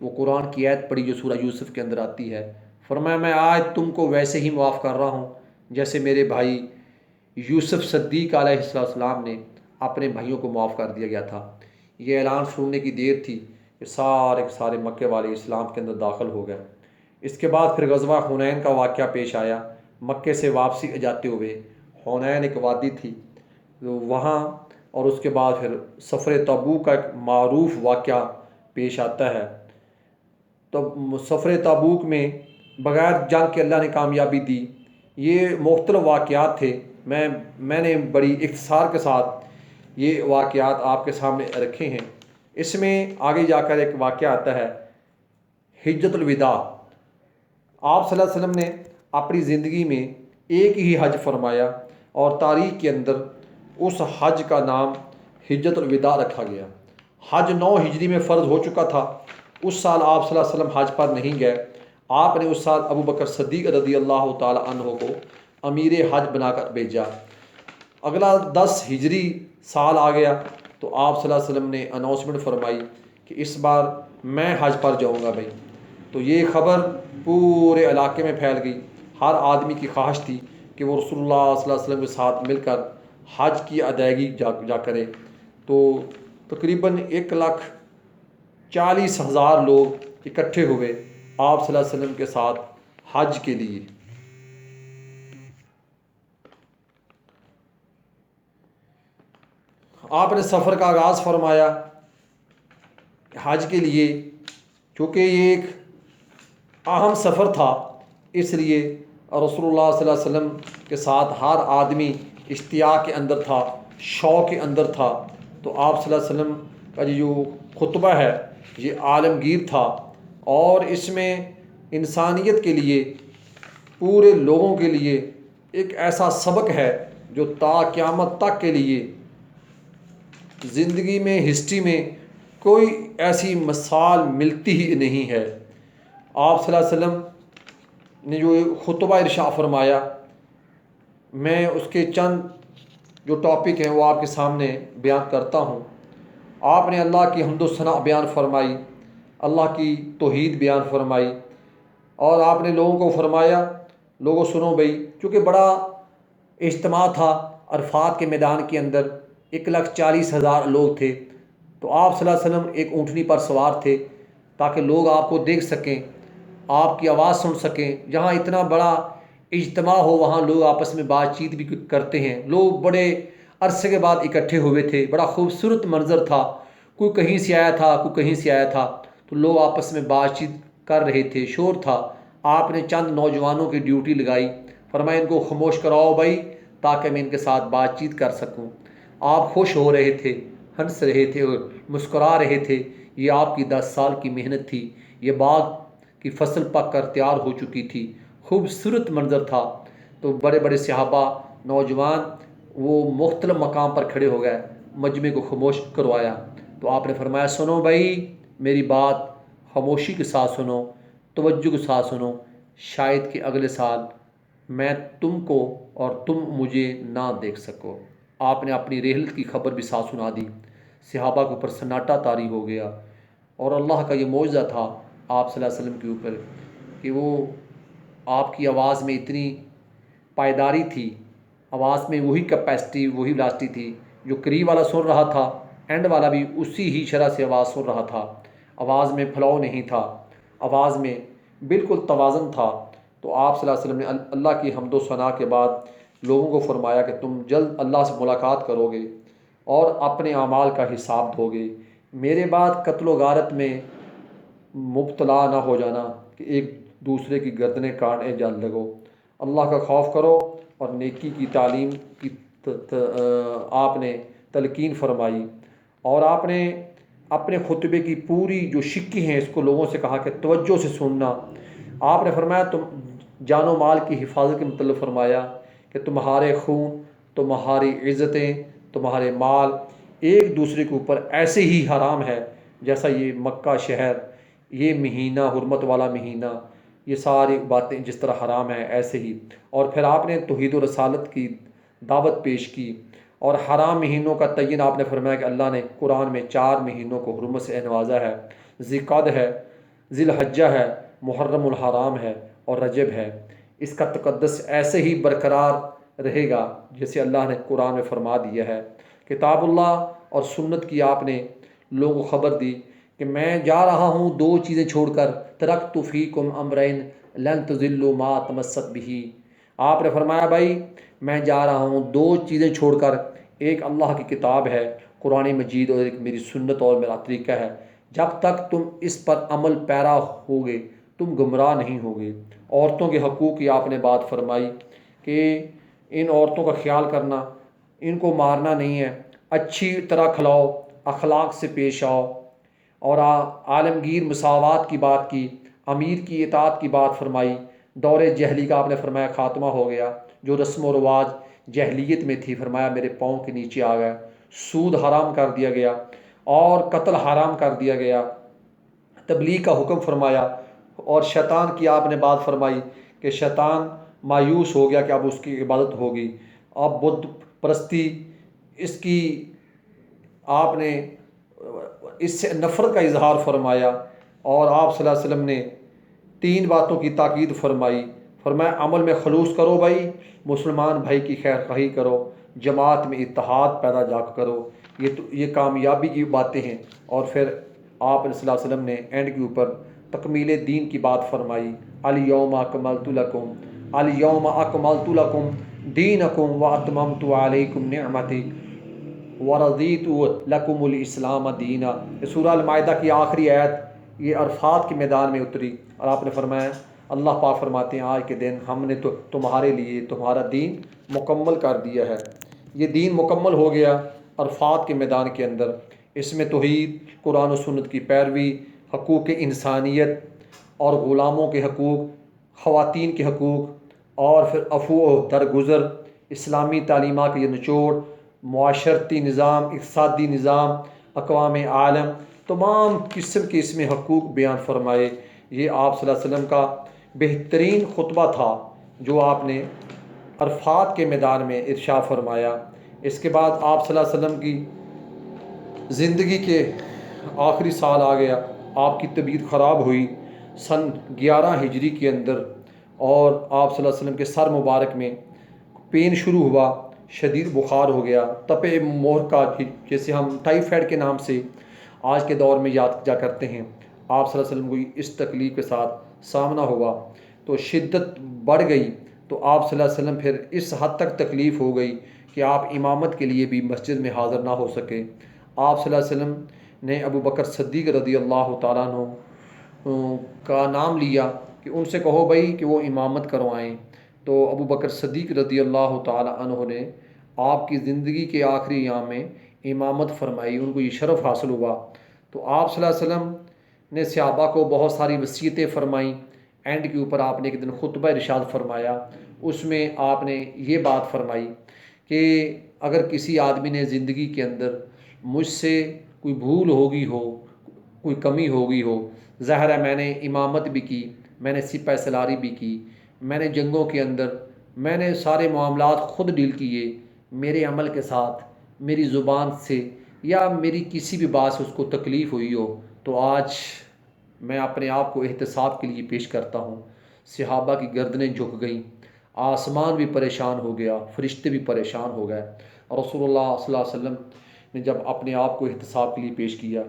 وہ قرآن کی آیت پڑھی جو سورہ یوسف کے اندر آتی ہے، فرمایا میں آج تم کو ویسے ہی معاف کر رہا ہوں جیسے میرے بھائی یوسف صدیق علیہ السلام نے اپنے بھائیوں کو معاف کر دیا گیا تھا۔ یہ اعلان سننے کی دیر تھی کہ سارے کے سارے مکے والے اسلام کے اندر داخل ہو گئے۔ اس کے بعد پھر غزوہ حنین کا واقعہ پیش آیا۔ مکے سے واپسی جاتے ہوئے حنین ایک وادی تھی وہاں، اور اس کے بعد پھر سفر تبوک کا ایک معروف واقعہ پیش آتا ہے۔ تو سفر تبوک میں بغیر جنگ کے اللہ نے کامیابی دی۔ یہ مختلف واقعات تھے، میں نے بڑی اختصار کے ساتھ یہ واقعات آپ کے سامنے رکھے ہیں۔ اس میں آگے جا کر ایک واقعہ آتا ہے حجۃ الوداع۔ آپ صلی اللہ علیہ وسلم نے اپنی زندگی میں ایک ہی حج فرمایا، اور تاریخ کے اندر اس حج کا نام حجۃ الوداع رکھا گیا۔ حج 9 ہجری میں فرض ہو چکا تھا۔ اس سال آپ صلی اللہ علیہ وسلم حج پر نہیں گئے۔ آپ نے اس سال ابو بکر صدیق رضی اللہ تعالی عنہ کو امیر حج بنا کر بھیجا۔ اگلا 10 ہجری سال آ گیا تو آپ صلی اللہ علیہ وسلم نے اناؤنسمنٹ فرمائی کہ اس بار میں حج پر جاؤں گا بھائی۔ تو یہ خبر پورے علاقے میں پھیل گئی۔ ہر آدمی کی خواہش تھی کہ وہ رسول اللہ صلی اللہ علیہ وسلم کے ساتھ مل کر حج کی ادائیگی جا کرے۔ تو تقریباً 1,40,000 لوگ اکٹھے ہوئے آپ صلی اللہ علیہ وسلم کے ساتھ حج کے لیے۔ آپ نے سفر کا آغاز فرمایا حج کے لیے، چونکہ یہ ایک اہم سفر تھا، اس لیے رسول اللہ صلی اللہ علیہ وسلم کے ساتھ ہر آدمی اشتیاق کے اندر تھا، شوق کے اندر تھا۔ تو آپ صلی اللہ علیہ وسلم کا جو خطبہ ہے یہ عالمگیر تھا، اور اس میں انسانیت کے لیے، پورے لوگوں کے لیے ایک ایسا سبق ہے جو تا قیامت تک کے لیے زندگی میں، ہسٹری میں کوئی ایسی مثال ملتی ہی نہیں ہے۔ آپ صلی اللہ علیہ وسلم نے جو خطبہ ارشاد فرمایا، میں اس کے چند جو ٹاپک ہیں وہ آپ کے سامنے بیان کرتا ہوں۔ آپ نے اللہ کی حمد و ثنا بیان فرمائی، اللہ کی توحید بیان فرمائی، اور آپ نے لوگوں کو فرمایا لوگوں سنو بھائی، چونکہ بڑا اجتماع تھا عرفات کے میدان کے اندر، 1,40,000 لوگ تھے، تو آپ صلی اللہ علیہ وسلم ایک اونٹنی پر سوار تھے تاکہ لوگ آپ کو دیکھ سکیں، آپ کی آواز سن سکیں۔ جہاں اتنا بڑا اجتماع ہو وہاں لوگ آپس میں بات چیت بھی کرتے ہیں۔ لوگ بڑے عرصے کے بعد اکٹھے ہوئے تھے، بڑا خوبصورت منظر تھا، کوئی کہیں سے آیا تھا، کوئی کہیں سے آیا تھا، تو لوگ آپس میں بات چیت کر رہے تھے، شور تھا۔ آپ نے چند نوجوانوں کی ڈیوٹی لگائی، فرمایا ان کو خاموش کراؤ بھائی تاکہ میں ان کے ساتھ بات چیت کر سکوں۔ آپ خوش ہو رہے تھے، ہنس رہے تھے اور مسکرا رہے تھے۔ یہ آپ کی 10 سال کی محنت تھی۔ یہ باغ کی فصل پک کر تیار ہو چکی تھی، خوبصورت منظر تھا۔ تو بڑے بڑے صحابہ، نوجوان، وہ مختلف مقام پر کھڑے ہو گئے، مجمع کو خاموش کروایا۔ تو آپ نے فرمایا سنو بھائی، میری بات خاموشی کے ساتھ سنو، توجہ کے ساتھ سنو، شاید کہ اگلے سال میں تم کو اور تم مجھے نہ دیکھ سکو۔ آپ نے اپنی رحلت کی خبر بھی ساتھ سنا دی۔ صحابہ کے اوپر سناٹا طاری ہو گیا، اور اللہ کا یہ معجزہ تھا آپ صلی اللہ علیہ وسلم کے اوپر کہ وہ آپ کی آواز میں اتنی پائیداری تھی، آواز میں وہی کیپیسٹی، وہی ولاسٹی تھی، جو قریب والا سن رہا تھا اینڈ والا بھی اسی ہی شرح سے آواز سن رہا تھا۔ آواز میں پھلاؤ نہیں تھا، آواز میں بالکل توازن تھا۔ تو آپ صلی اللہ علیہ وسلم نے اللہ کی حمد و ثنا کے بعد لوگوں کو فرمایا کہ تم جلد اللہ سے ملاقات کرو گے اور اپنے اعمال کا حساب دو گے، میرے بعد قتل و غارت میں مبتلا نہ ہو جانا کہ ایک دوسرے کی گردنیں کاٹنے جان لگو۔ اللہ کا خوف کرو اور نیکی کی تعلیم کی آپ نے تلقین فرمائی، اور آپ نے اپنے خطبے کی پوری جو شکی ہیں اس کو لوگوں سے کہا کہ توجہ سے سننا۔ آپ نے فرمایا تم جان و مال کی حفاظت کے متعلق فرمایا کہ تمہارے خون، تمہاری عزتیں، تمہارے مال ایک دوسرے کے اوپر ایسے ہی حرام ہے جیسا یہ مکہ شہر، یہ مہینہ، حرمت والا مہینہ، یہ ساری باتیں جس طرح حرام ہیں ایسے ہی۔ اور پھر آپ نے توحید و رسالت کی دعوت پیش کی، اور حرام مہینوں کا تعین آپ نے فرمایا کہ اللہ نے قرآن میں 4 مہینوں کو حرمت سے نوازا ہے، ذی-القعدہ ہے، ذی الحجہ ہے، محرم الحرام ہے اور رجب ہے۔ اس کا تقدس ایسے ہی برقرار رہے گا جیسے اللہ نے قرآن میں فرما دیا ہے۔ کتاب اللہ اور سنت کی آپ نے لوگوں کو خبر دی کہ میں جا رہا ہوں 2 چیزیں چھوڑ کر، ترکت فیکم امرین لن تضلوا ما تمسک بہ۔ آپ نے فرمایا بھائی میں جا رہا ہوں 2 چیزیں چھوڑ کر، ایک اللہ کی کتاب ہے قرآن مجید، اور ایک میری سنت اور میرا طریقہ ہے۔ جب تک تم اس پر عمل پیرا ہوگے تم گمراہ نہیں ہوگے۔ عورتوں کے حقوق کی آپ نے بات فرمائی کہ ان عورتوں کا خیال کرنا، ان کو مارنا نہیں ہے، اچھی طرح کھلاؤ، اخلاق سے پیش آؤ، اور عالمگیر مساوات کی بات کی، امیر کی اطاعت کی بات فرمائی۔ دور جہلی کا آپ نے فرمایا خاتمہ ہو گیا، جو رسم و رواج جہلیت میں تھی فرمایا میرے پاؤں کے نیچے آ گیا، سود حرام کر دیا گیا اور قتل حرام کر دیا گیا، تبلیغ کا حکم فرمایا۔ اور شیطان کی آپ نے بات فرمائی کہ شیطان مایوس ہو گیا کہ اب اس کی عبادت ہوگی، اب بت پرستی اس کی آپ نے اس سے نفرت کا اظہار فرمایا، اور آپ صلی اللہ علیہ وسلم نے 3 باتوں کی تاکید فرمائی۔ فرمایا عمل میں خلوص کرو بھائی، مسلمان بھائی کی خیر خواہی کرو، جماعت میں اتحاد پیدا جا کرو، یہ کامیابی کی باتیں ہیں۔ اور پھر آپ صلی اللہ علیہ وسلم نے اینڈ کے اوپر تکمیل دین کی بات فرمائی، الیوم اکملت لکم، الیوم اکملت لکم دینکم واتممت علیکم نعمتی ورضیت لکم الاسلام دینا۔ یہ سورہ المائدہ کی آخری آیت یہ عرفات کے میدان میں اتری، اور آپ نے فرمایا اللہ پاک فرماتے ہیں آج کے دن ہم نے تو تمہارے لیے تمہارا دین مکمل کر دیا ہے۔ یہ دین مکمل ہو گیا عرفات کے میدان کے اندر۔ اس میں توحید، قرآن و سنت کی پیروی، حقوق انسانیت اور غلاموں کے حقوق، خواتین کے حقوق، اور پھر عفو و درگزر، اسلامی تعلیمات کا یہ نچوڑ، معاشرتی نظام، اقتصادی نظام، اقوام عالم، تمام قسم کے اس میں حقوق بیان فرمائے۔ یہ آپ صلی اللہ علیہ وسلم کا بہترین خطبہ تھا جو آپ نے عرفات کے میدان میں ارشاد فرمایا۔ اس کے بعد آپ صلی اللہ علیہ وسلم کی زندگی کے آخری سال آ گیا، آپ کی طبیعت خراب ہوئی سن 11 ہجری کے اندر، اور آپ صلی اللہ علیہ وسلم کے سر مبارک میں پین شروع ہوا، شدید بخار ہو گیا، تپ مہرقہ جیسے ہم ٹائیفائڈ کے نام سے آج کے دور میں یاد جا کرتے ہیں۔ آپ صلی اللہ علیہ وسلم کو اس تکلیف کے ساتھ سامنا ہوا تو شدت بڑھ گئی، تو آپ صلی اللہ علیہ وسلم پھر اس حد تک تکلیف ہو گئی کہ آپ امامت کے لیے بھی مسجد میں حاضر نہ ہو سکے۔ آپ صلی اللہ علیہ وسلم نے ابو بکر صدیق رضی اللہ تعالیٰ عنہ کا نام لیا کہ ان سے کہو بھائی کہ وہ امامت کروائیں۔ تو ابو بکر صدیق رضی اللہ تعالیٰ عنہ نے آپ کی زندگی کے آخری ایام میں امامت فرمائی، ان کو یہ شرف حاصل ہوا۔ تو آپ صلی اللہ علیہ وسلم نے صحابہ کو بہت ساری وصیتیں فرمائیں۔ اینڈ کے اوپر آپ نے ایک دن خطبہ ارشاد فرمایا، اس میں آپ نے یہ بات فرمائی کہ اگر کسی آدمی نے زندگی کے اندر مجھ سے کوئی بھول ہوگی ہو، کوئی کمی ہوگی ہو، ظاہر ہے میں نے امامت بھی کی، میں نے سپہ سالاری بھی کی، میں نے جنگوں کے اندر میں نے سارے معاملات خود ڈیل کیے، میرے عمل کے ساتھ میری زبان سے یا میری کسی بھی بات سے اس کو تکلیف ہوئی ہو، تو آج میں اپنے آپ کو احتساب کے لیے پیش کرتا ہوں۔ صحابہ کی گردنیں جھک گئیں، آسمان بھی پریشان ہو گیا، فرشتے بھی پریشان ہو گئے، اور رسول اللہ صلی اللہ علیہ وسلم نے جب اپنے آپ کو احتساب کے لیے پیش کیا،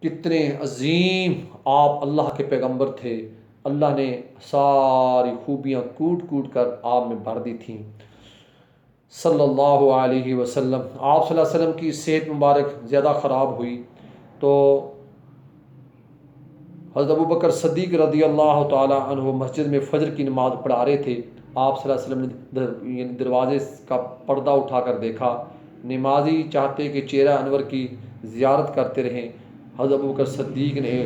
کتنے عظیم آپ اللہ کے پیغمبر تھے، اللہ نے ساری خوبیاں کوٹ کوٹ کر آپ میں بھر دی تھیں صلی اللہ علیہ وسلم۔ آپ صلی اللہ علیہ وسلم کی صحت مبارک زیادہ خراب ہوئی تو حضرت ابو بکر صدیق رضی اللہ تعالیٰ عنہ مسجد میں فجر کی نماز پڑھا رہے تھے۔ آپ صلی اللہ علیہ وسلم نے دروازے کا پردہ اٹھا کر دیکھا، نمازی چاہتے کہ چہرہ انور کی زیارت کرتے رہیں، حضرت ابو بکر صدیق نے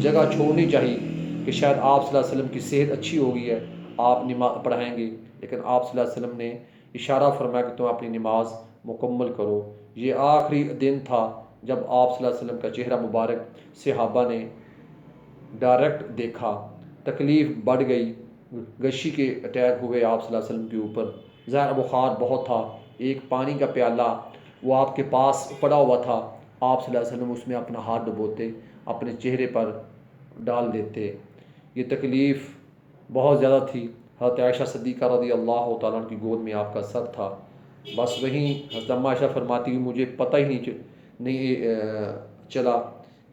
جگہ چھوڑنی چاہیے کہ شاید آپ صلی اللہ علیہ وسلم کی صحت اچھی ہو گئی ہے، آپ نماز پڑھائیں گے، لیکن آپ صلی اللہ علیہ وسلم نے اشارہ فرمایا کہ تم اپنی نماز مکمل کرو۔ یہ آخری دن تھا جب آپ صلی اللہ علیہ وسلم کا چہرہ مبارک صحابہ نے ڈائریکٹ دیکھا، تکلیف بڑھ گئی، غشی کے اٹیک ہوئے آپ صلی اللہ علیہ وسلم کے اوپر، ظاہر بخار بہت تھا، ایک پانی کا پیالہ وہ آپ کے پاس پڑا ہوا تھا، آپ صلی اللہ علیہ وسلم اس میں اپنا ہاتھ ڈبوتے، اپنے چہرے پر ڈال دیتے، یہ تکلیف بہت زیادہ تھی۔ حضرت عائشہ صدیقہ رضی اللہ تعالیٰ عنہ کی گود میں آپ کا سر تھا، بس وہیں حضرت اما عائشہ فرماتی ہوئی مجھے پتہ ہی نہیں چلا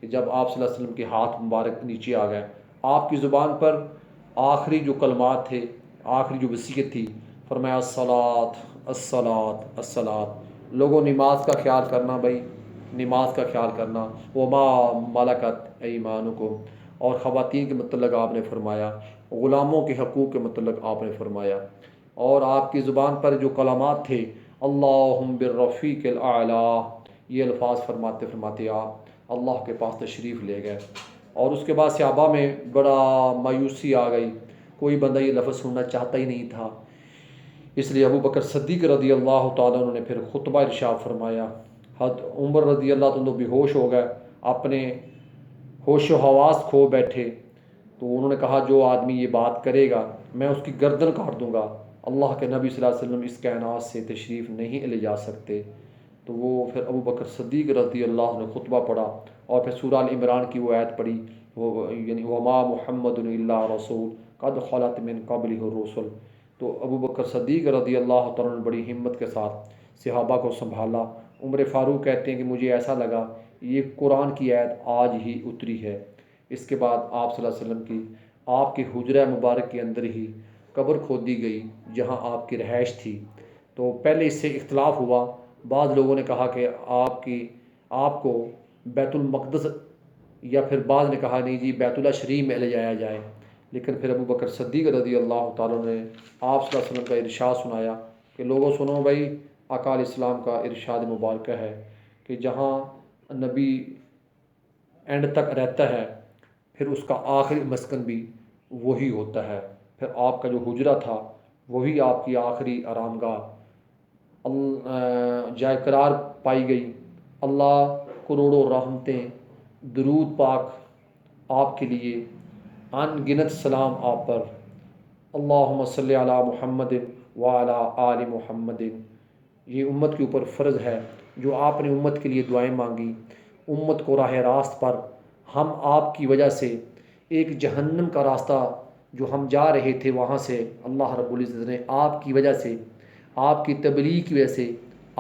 کہ جب آپ صلی اللہ علیہ وسلم کے ہاتھ مبارک نیچے آ گئے، آپ کی زبان پر آخری جو کلمات تھے، آخری جو وصیت تھی، فرمایا الصلاۃ الصلاۃ الصلاۃ۔ لوگوں نماز کا خیال کرنا بھائی، نماز کا خیال کرنا، وما ملکت ایمانکم، اور خواتین کے متعلق آپ نے فرمایا، غلاموں کے حقوق کے متعلق آپ نے فرمایا، اور آپ کی زبان پر جو کلمات تھے اللہم بالرفیق الاعلیٰ، یہ الفاظ فرماتے فرماتے آپ اللہ کے پاس تشریف لے گئے، اور اس کے بعد صحابہ میں بڑا مایوسی آ گئی، کوئی بندہ یہ لفظ سننا چاہتا ہی نہیں تھا، اس لیے ابو بکر صدیق رضی اللہ تعالیٰ عنہ نے پھر خطبہ ارشاد فرمایا۔ حضرت عمر رضی اللہ تعالیٰ بے ہوش ہو گئے، اپنے ہوش و حواس کھو بیٹھے، تو انہوں نے کہا جو آدمی یہ بات کرے گا میں اس کی گردن کاٹ دوں گا، اللہ کے نبی صلی اللہ علیہ وسلم اس کائنات سے تشریف نہیں لے جا سکتے۔ تو وہ پھر ابو بکر صدیق رضی اللہ عنہ نے خطبہ پڑھا، اور پھر سورہ ال عمران کی وہ آیت پڑھی، وہ یعنی وما محمد الا رسول قد خلت من قبلہ الرسل۔ تو ابو بکر صدیق رضی اللہ تعالیٰ نے بڑی ہمت کے ساتھ صحابہ کو سنبھالا۔ عمر فاروق کہتے ہیں کہ مجھے ایسا لگا یہ قرآن کی آیت آج ہی اتری ہے۔ اس کے بعد آپ صلی اللہ علیہ وسلم کی آپ کے حجرہ مبارک کے اندر ہی قبر کھودی گئی جہاں آپ کی رہائش تھی۔ تو پہلے اس سے اختلاف ہوا، بعض لوگوں نے کہا کہ آپ کو بیت المقدس، یا پھر بعض نے کہا نہیں جی بیت اللہ شریف میں لے جایا جائے، لیکن پھر ابو بکر صدیق رضی اللہ تعالیٰ نے آپ صلی اللہ علیہ وسلم کا ارشاد سنایا کہ لوگوں سنو بھائی، آقا علیہ السلام کا ارشاد مبارکہ ہے کہ جہاں نبی اینڈ تک رہتا ہے پھر اس کا آخری مسکن بھی وہی ہوتا ہے، پھر آپ کا جو حجرہ تھا وہی آپ کی آخری آرام گاہ جائے قرار پائی گئی۔ اللہ کروڑوں رحمتیں، درود پاک آپ کے لیے، ان گنت سلام آپ پر، اللہم صلی علی محمد وعلی آل محمد۔ یہ امت کے اوپر فرض ہے، جو آپ نے امت کے لیے دعائیں مانگی، امت کو راہ راست پر، ہم آپ کی وجہ سے ایک جہنم کا راستہ جو ہم جا رہے تھے وہاں سے اللہ رب العزت نے آپ کی وجہ سے، آپ کی تبلیغ کی وجہ سے،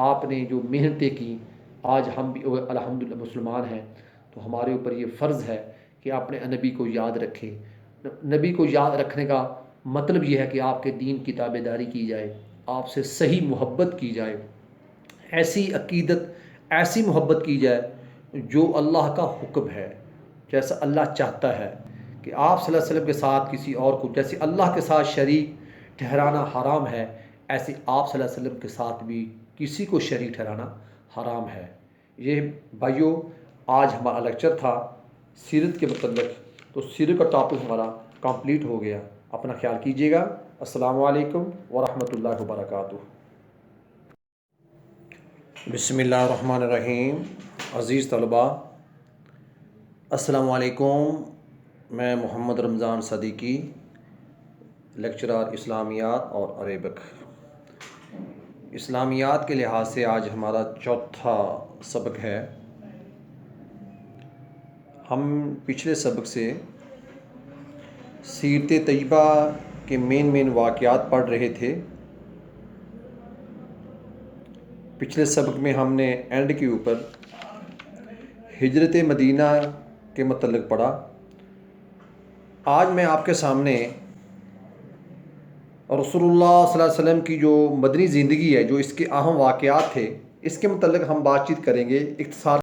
آپ نے جو محنتیں کی، آج ہم بھی الحمدللہ مسلمان ہیں۔ تو ہمارے اوپر یہ فرض ہے کہ اپنے نبی کو یاد رکھیں۔ نبی کو یاد رکھنے کا مطلب یہ ہے کہ آپ کے دین کی تابع داری کی جائے، آپ سے صحیح محبت کی جائے، ایسی عقیدت، ایسی محبت کی جائے جو اللہ کا حکم ہے، جیسا اللہ چاہتا ہے کہ آپ صلی اللہ علیہ وسلم کے ساتھ کسی اور کو، جیسے اللہ کے ساتھ شریک ٹھہرانا حرام ہے، ایسے آپ صلی اللہ علیہ وسلم کے ساتھ بھی کسی کو شریک ٹھہرانا حرام ہے۔ یہ بھائیوں آج ہمارا لیکچر تھا، سیرت کے متعلق، تو سیرت کا ٹاپک ہمارا کمپلیٹ ہو گیا۔ اپنا خیال کیجیے گا۔ السلام علیکم ورحمۃ اللہ وبرکاتہ۔ بسم اللہ الرحمن الرحیم۔ عزیز طلباء، السلام علیکم۔ میں محمد رمضان صدیقی، لیکچرر اسلامیات اور عربک۔ اسلامیات کے لحاظ سے آج ہمارا چوتھا سبق ہے۔ ہم پچھلے سبق سے سیرت طیبہ کے مین واقعات پڑھ رہے تھے۔ پچھلے سبق میں ہم نے اینڈ کے اوپر ہجرت مدینہ کے متعلق پڑھا۔ آج میں آپ کے سامنے رسول اللہ صلی اللہ علیہ وسلم کی جو مدنی زندگی ہے، جو اس کے اہم واقعات تھے، اس کے متعلق ہم بات چیت کریں گے۔ اختصار